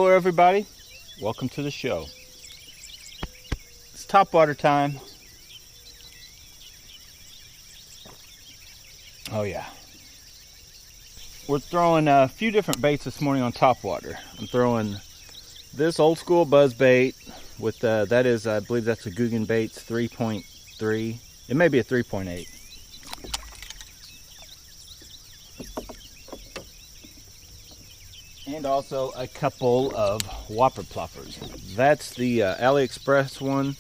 Hello everybody, welcome to the show. It's topwater time. Oh yeah. We're throwing a few different baits this morning on topwater. I'm throwing this old school buzz bait with that is, I believe that's a Guggen Baits 3.3. It may be a 3.8. And also a couple of whopper ploppers. That's the Aliexpress one,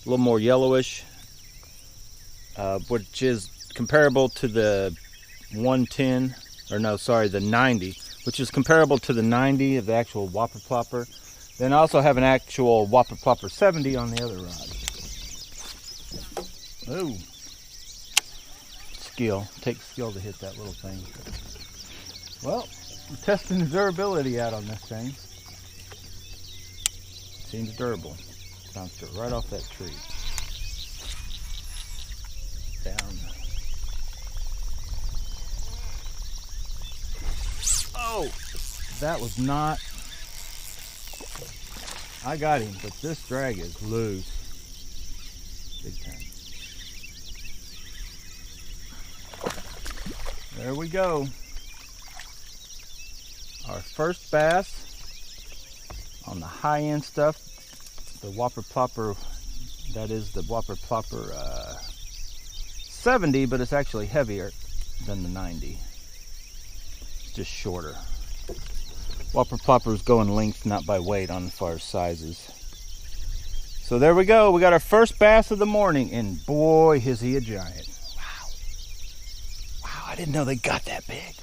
a little more yellowish, which is comparable to the 110, or no, sorry, the 90, which is comparable to the 90 of the actual whopper plopper. Then I also have an actual whopper plopper 70 on the other rod. Ooh. Skill. Takes skill to hit that little thing. Well, I'm testing the durability out on this thing. It seems durable. Bounced it right off that tree. Down. Oh, that was not. I got him, but this drag is loose. Big time. There we go. Our first bass on the high end stuff, the whopper plopper, that is the whopper plopper 70, but it's actually heavier than the 90. It's just shorter. Whopper ploppers go in length, not by weight on as far as sizes. So there we go. We got our first bass of the morning, and boy, is he a giant. Wow. Wow, I didn't know they got that big.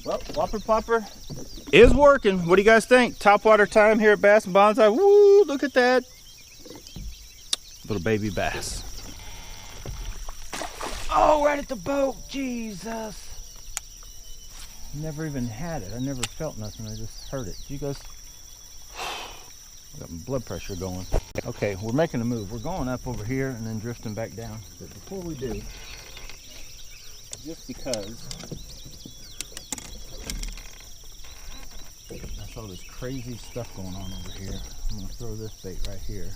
Well, whopper plopper is working. What do you guys think? Topwater time here at Bass and Bonsai. Woo, look at that. Little baby bass. Oh, right at the boat. Jesus. Never even had it. I never felt nothing. I just heard it. You guys, I got my blood pressure going. Okay, we're making a move. We're going up over here and then drifting back down. But before we do, just because I saw this crazy stuff going on over here, I'm going to throw this bait right here.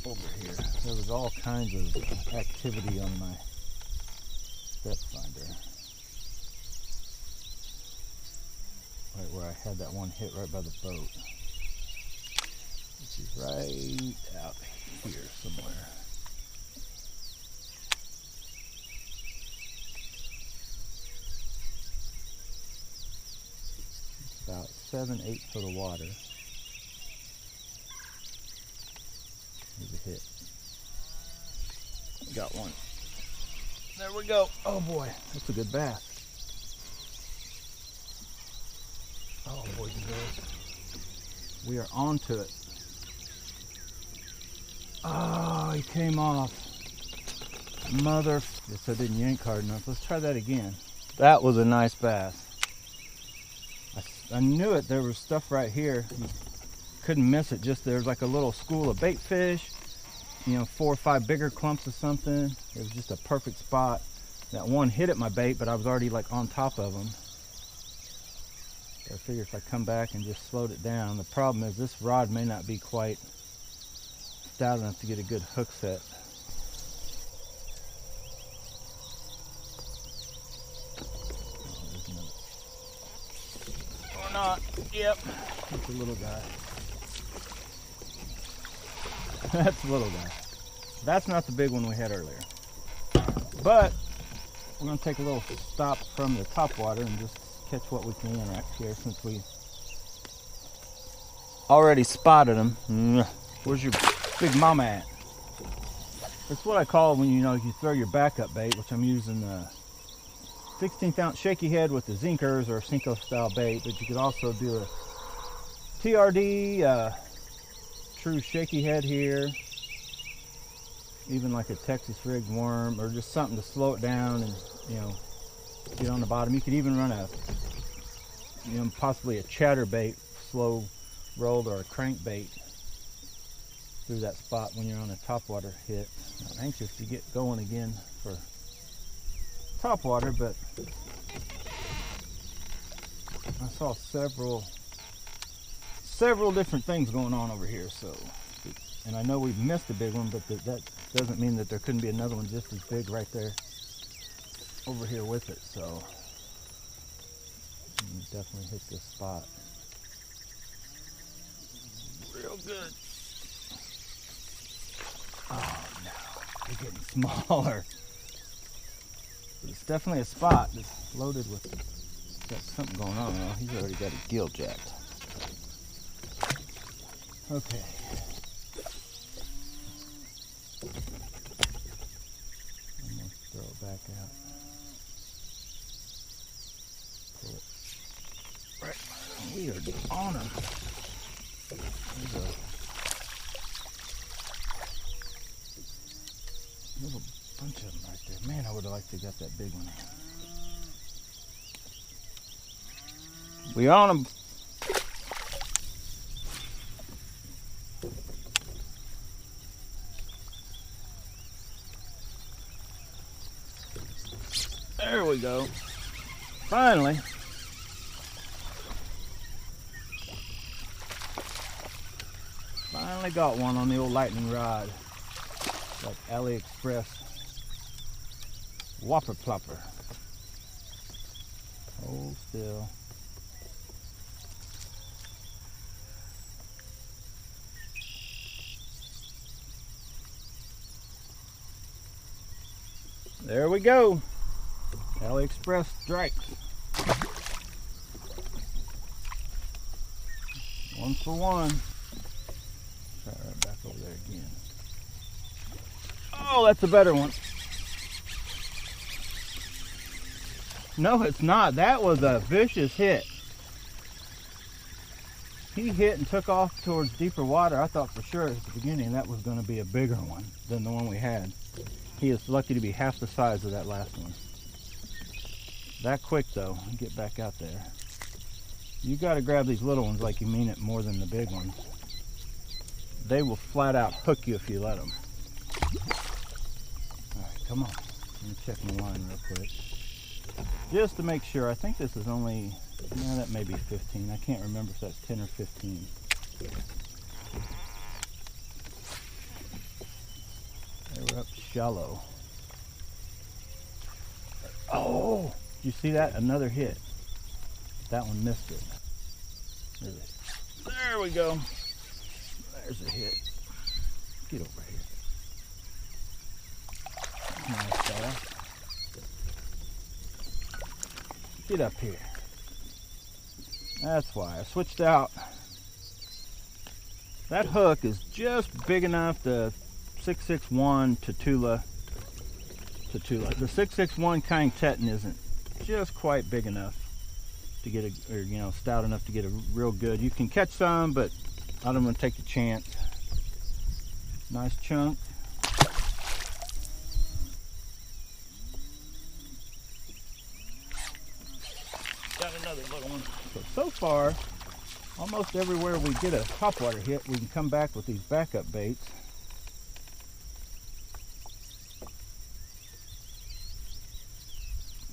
Over here. There was all kinds of activity on my depth finder. Right where I had that one hit right by the boat. Which is right out here somewhere. It's about 7-8 foot of water. Here's a hit. Got one. There we go. Oh boy, that's a good bass. Oh, boys and girls, we are onto it. Oh, he came off. Mother, guess I didn't yank hard enough. Let's try that again. That was a nice bass. I knew it. There was stuff right here. You couldn't miss it. Just there's like a little school of bait fish. You know, 4 or 5 bigger clumps of something. It was just a perfect spot. That one hit at my bait, but I was already like on top of him. I figure if I come back and just slowed it down. The problem is this rod may not be quite stout enough to get a good hook set. Or not. Yep. That's a little guy. That's a little guy. That's not the big one we had earlier. But we're going to take a little stop from the topwater and just catch what we can right here, since we already spotted them. Where's your big mama at? It's what I call when you throw your backup bait, which I'm using the 16th ounce shaky head with the zinkers or Cinco style bait, but you could also do a TRD true shaky head here, even like a Texas rigged worm, or just something to slow it down and get on the bottom. You could even run a possibly a chatterbait slow rolled or a crankbait through that spot when you're on a topwater hit. I'm anxious to get going again for topwater, but I saw several different things going on over here, so, and I know we've missed a big one, but that doesn't mean that there couldn't be another one just as big right there over here with it. So you definitely hit this spot real good. Oh no, they're getting smaller, but it's definitely a spot that's loaded with, got something going on now. He's already got a gill jacked. Okay. I'm going to throw it back out. Pull it. Right. We are on him. There's a little bunch of them right there. Man, I would have liked to have got that big one. We on him. There we go. Finally. Finally got one on the old lightning rod. Like Aliexpress whopper plopper. Hold still. There we go. Aliexpress strikes. One for one. Try right back over there again. Oh, that's a better one. No, it's not. That was a vicious hit. He hit and took off towards deeper water. I thought for sure at the beginning that was going to be a bigger one than the one we had. He is lucky to be half the size of that last one. That quick though, get back out there. You got to grab these little ones like you mean it more than the big ones. They will flat out hook you if you let them. Alright, come on. Let me check my line real quick. Just to make sure, I think this is only, no, that may be 15. I can't remember if that's 10 or 15. They were up shallow. Oh! You see that? Another hit. That one missed it. There we go. There's a hit. Get over here. Nice fella. Get up here. That's why I switched out. That hook is just big enough, the 661 Tatula. The 661 Kind Teton isn't just quite big enough to get a, or you know, stout enough to get a real good. You can catch some, but I don't want to take the chance. Nice chunk. Got another little one. So far, almost everywhere we get a topwater hit, we can come back with these backup baits.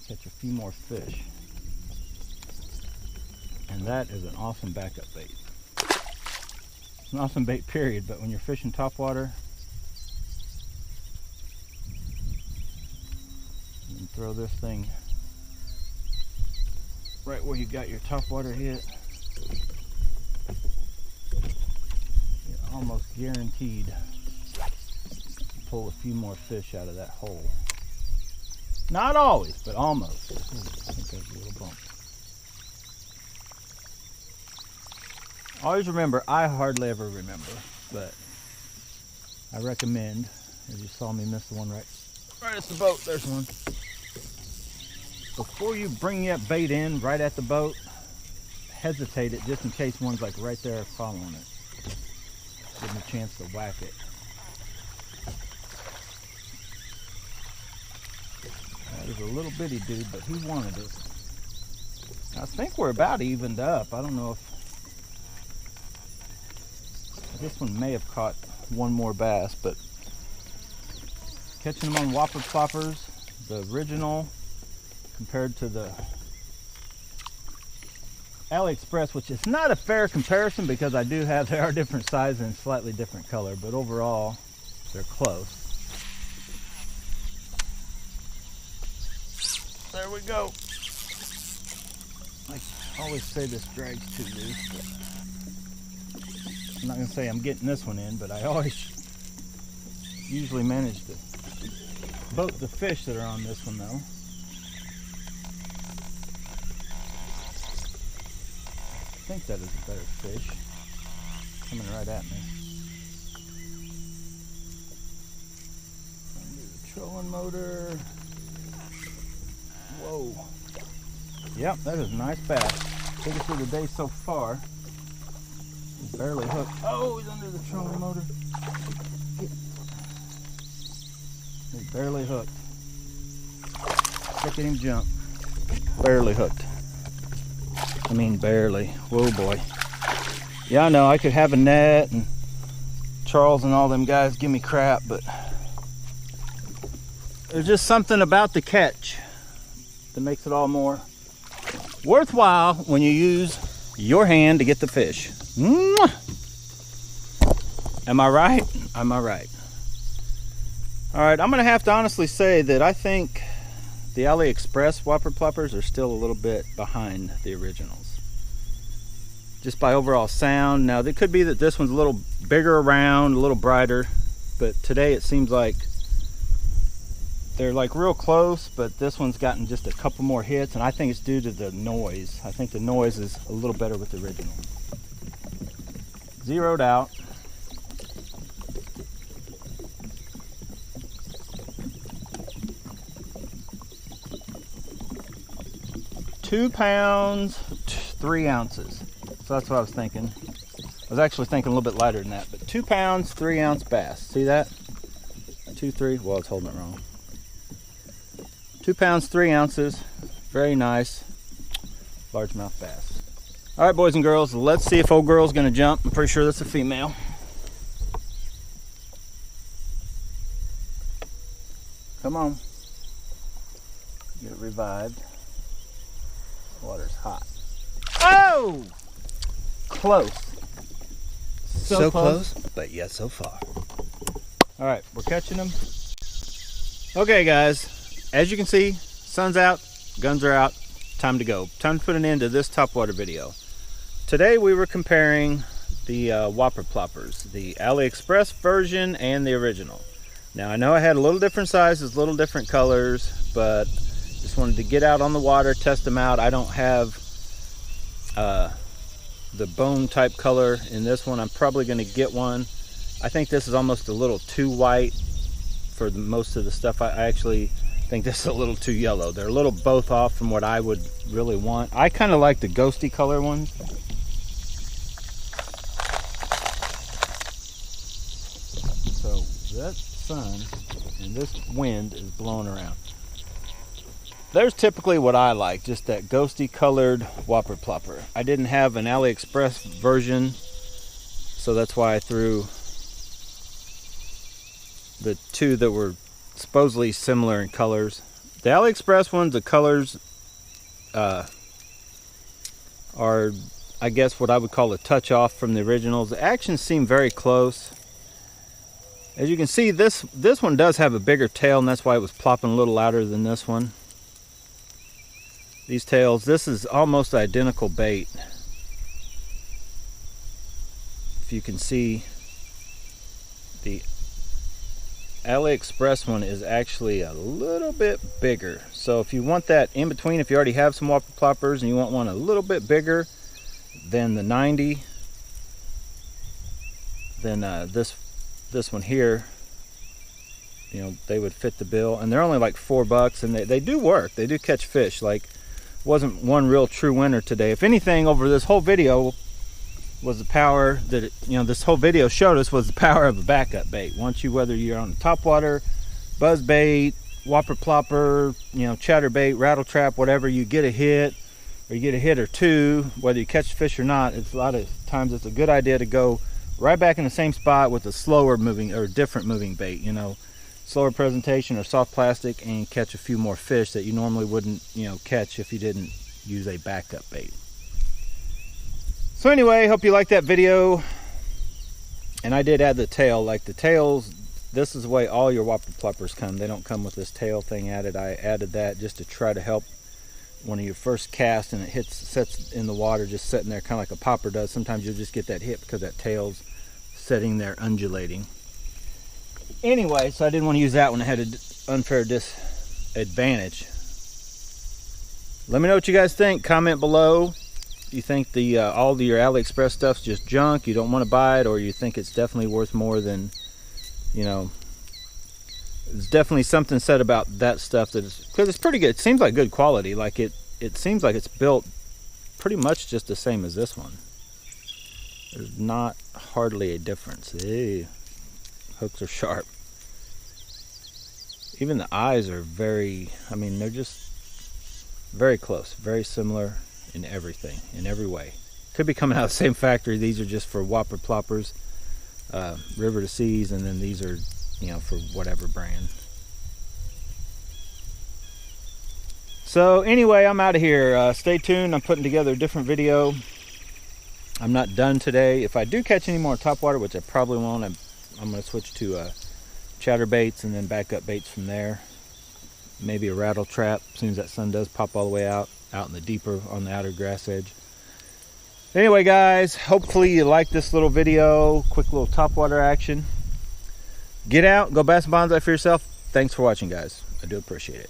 Catch a few more fish. And that is an awesome backup bait. It's an awesome bait period, but when you're fishing topwater, you can throw this thing right where you got your topwater hit. You're almost guaranteed to pull a few more fish out of that hole. Not always, but almost. Ooh, I think there's a little bump. Always remember, I hardly ever remember, but I recommend, as you saw me miss the one right at the boat, there's one. Before you bring that bait in right at the boat, hesitate it just in case one's like right there following it. Give them a chance to whack it. That is a little bitty dude, but he wanted it. I think we're about evened up. I don't know if this one may have caught one more bass, but catching them on whopper ploppers, the original compared to the Aliexpress, which is not a fair comparison because they are different size and slightly different color, but overall they're close. There we go. I always say this drags too loose, but I'm not going to say I'm getting this one in, but I always usually manage to boat the fish that are on this one though. I think that is a better fish. Coming right at me. Undo the trolling motor. Whoa. Yep, that is a nice bass. Biggest of the day so far. He's barely hooked. Oh, he's under the trolling motor. He's barely hooked. Look at him jump. Barely hooked. I mean barely. Whoa boy. Yeah, I know I could have a net and Charles and all them guys give me crap, but there's just something about the catch that makes it all more worthwhile when you use your hand to get the fish. Mwah! Am I right? Am I right? All right, I'm gonna have to honestly say that I think the Aliexpress whopper ploppers are still a little bit behind the originals. Just by overall sound. Now, it could be that this one's a little bigger around, a little brighter, but today it seems like they're like real close, but this one's gotten just a couple more hits, and I think it's due to the noise. I think the noise is a little better with the original. Zeroed out. £2, 3 ounces. So that's what I was thinking. I was actually thinking a little bit lighter than that, but 2 pounds, 3 ounce bass. See that? 2, 3. Well, it's holding it wrong. 2 pounds, 3 ounces. Very nice. Largemouth bass. All right, boys and girls, let's see if old girl's gonna jump. I'm pretty sure that's a female. Come on. Get it revived. Water's hot. Oh! Close. So close, but yet so far. All right, we're catching them. Okay, guys, as you can see, sun's out, guns are out, time to go. Time to put an end to this topwater video. Today we were comparing the whopper ploppers, the Aliexpress version and the original. Now I know I had a little different sizes, little different colors, but just wanted to get out on the water, test them out. I don't have the bone type color in this one. I'm probably going to get one. I think this is almost a little too white for most of the stuff. I actually think this is a little too yellow. They're a little both off from what I would really want. I kind of like the ghosty color ones. So that sun and this wind is blowing around. There's typically what I like, just that ghosty colored whopper plopper. I didn't have an Aliexpress version, so that's why I threw the two that were supposedly similar in colors. The Aliexpress ones, the colors are, I guess, what I would call a touch off from the originals. The actions seem very close. As you can see, this one does have a bigger tail, and that's why it was plopping a little louder than this one. These tails, this is almost identical bait. If you can see, the Aliexpress one is actually a little bit bigger. So if you want that in between, if you already have some whopper ploppers and you want one a little bit bigger than the 90, then this one here, you know, they would fit the bill, and they're only like $4, and they do work. They do catch fish. Like, wasn't one real true winner today. If anything, over this whole video was the power that this whole video showed us was the power of a backup bait. Once whether you're on the topwater, buzz bait, whopper plopper, chatterbait, rattle trap, whatever, you get a hit, or you get a hit or two, whether you catch fish or not, it's a lot of times it's a good idea to go right back in the same spot with a slower moving or different moving bait, slower presentation or soft plastic, and catch a few more fish that you normally wouldn't catch if you didn't use a backup bait. So anyway, hope you liked that video. And I did add the tail. Like the tails, this is the way all your whopper ploppers come. They don't come with this tail thing added. I added that just to try to help when you first cast and it sets in the water, just sitting there kind of like a popper does. Sometimes you'll just get that hit because that tail's sitting there undulating. Anyway, so I didn't want to use that one. I had an unfair disadvantage. Let me know what you guys think. Comment below. You think the all your Aliexpress stuff's just junk, you don't want to buy it, or you think it's definitely worth more than, you know, there's definitely something said about that stuff that is, because it's pretty good. It seems like good quality. Like it seems like it's built pretty much just the same as this one. There's not hardly a difference. Hey, hooks are sharp. Even the eyes are very, I mean, they're just very close, very similar in everything, in every way. Could be coming out of the same factory. These are just for whopper ploppers, river2seas, and then these are, you know, for whatever brand. So anyway, I'm out of here. Stay tuned. I'm putting together a different video. I'm not done today. If I do catch any more topwater, which I probably won't, I'm going to switch to chatterbaits and then backup baits from there. Maybe a rattle trap as soon as that sun does pop all the way out in the deeper on the outer grass edge. Anyway guys, hopefully you like this little video, quick little topwater action. Get out, go bass bonsai for yourself. Thanks for watching guys, I do appreciate it.